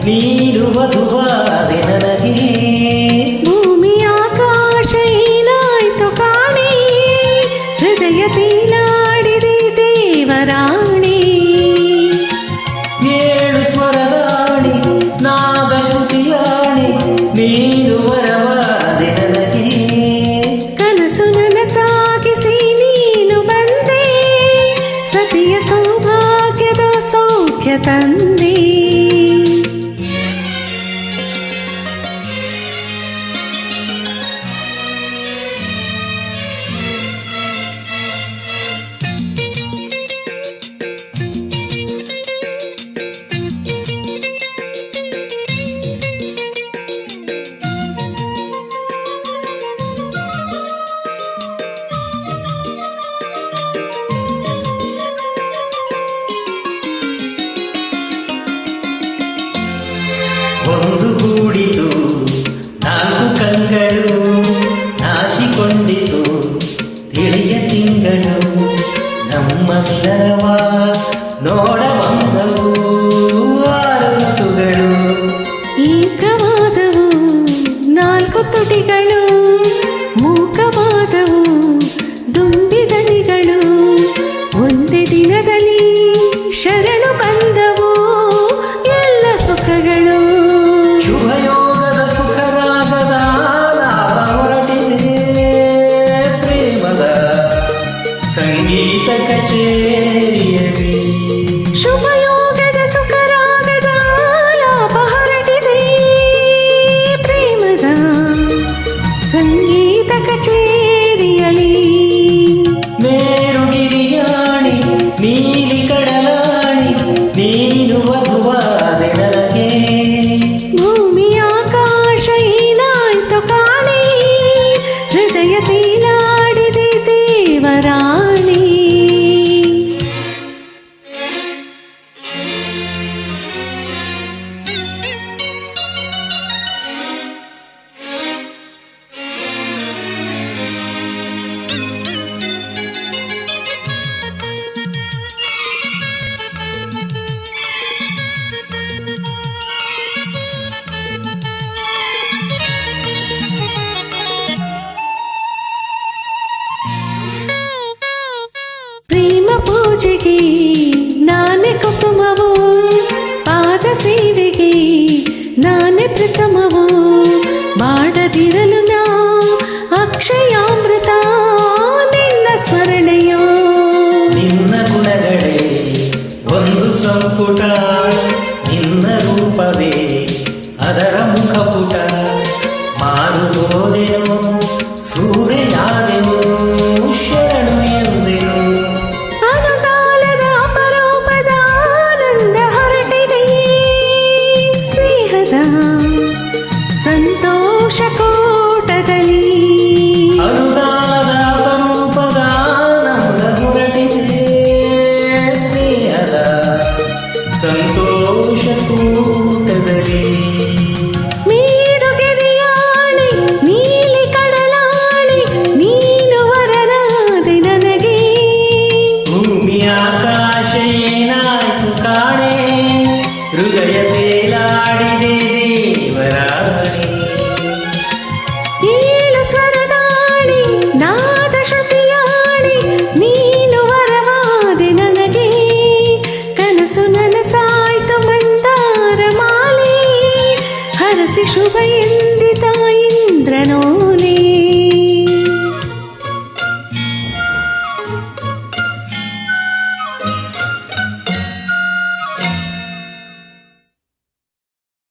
ನೀನು ವಧುವಾದೆ ನನಗೆ. ಭೂಮಿ ಆಕಾಶ ಏನಾಯ್ತು ಕಾಣೆ, ಹೃದಯ ತೇಲಾಡಿದೆ ದೇವರಾಣಿ. ಏಳು ಸ್ವರದಾಣಿ ನಾದ ಶ್ರುತಿಯಾಣಿ, ನೀನು ವರವಾದೆ ನನಗೆ. ಕನಸು ನನಸಾಗಿಸಿ ನೀನು ಬಂದೆ, ಸತಿಯ ಸೌಭಾಗ್ಯದ ಸೌಖ್ಯ ತಂದೆ. ಒಂದು ಗೂಡಿತು ನಾಲ್ಕು ಕಂಗಳು, ನಾಚಿಕೊಂಡಿತು ತಿಳಿಯ ತಿಂಗಳು. ನಮ್ಮ ಮಿಲನವ ನೋಡ ಬಂದವು ಆರು ಋತುಗಳು. ಏಕವಾದವು ನಾಲ್ಕು ತುಟಿಗಳು, ಮೂಕವಾದವು ದುಂಬಿದನಿಗಳು. ಒಂದೇ ದಿನದಲ್ಲಿ ಶರಣು ಬಂದವು ಎಲ್ಲ ಸುಖಗಳು. ಶುಭಯೋಗದ ಸುಖರಾಗದ ಲಾಭ ಹೊರಟಿದೆ, ಪ್ರೇಮದ ಸಂಗೀತ ಕಚೇರಿಯಲ್ಲಿ. ಶುಭಯೋಗದ ಸುಖರಾಗದ ಲಾಭ ಹೊರಟಿದೆ, ಪ್ರೇಮದ ಸಂಗೀತ ಕಚೇರಿಯಲಿ. ಮೇರುಗಿರಿಯಾಣಿ ನೀಲಿ ಕಡಲಾಣಿ, ನೀನು ವಧುವಾದೆ ನನಗೆ. ಭೂಮಿ ಆಕಾಶ ಏನಾಯ್ತು ಕಾಣೆ, ಹೃದಯ ತೇಲಾಡಿದೆ ದೇವರಾಣಿ. ಪ್ರೇಮ ಪೂಜೆಗೆ ನಾನೇ ಕುಸುಮವು, ಪಾದ ಸೇವೆಗೆ ನಾನೇ ಪ್ರಥಮವು. ಮಾಡದಿರಲು ನಾ ಅಕ್ಷಯಾಮೃತ ನಿನ್ನ ಸ್ಮರಣೆಯೋ. ನಿನ್ನ ಗುಣಗಳೇ ಒಂದು ಸಂಪುಟ, ನಿನ್ನ ರೂಪವೇ ಅದರ ಮುಖಪುಟ. ಮಾರುಬೋದೆನು ಸೂರ್ಯಯಾದೆನು ಶರಣು ಎಂದೆನು. ಅನುಕಾಲದ ಅಪರೂಪದ ಆನಂದ ಹೊರಟಿದೆ, ಸ್ನೇಹದ ಸಂತೋಷ ಕೂಟದಲ್ಲಿ.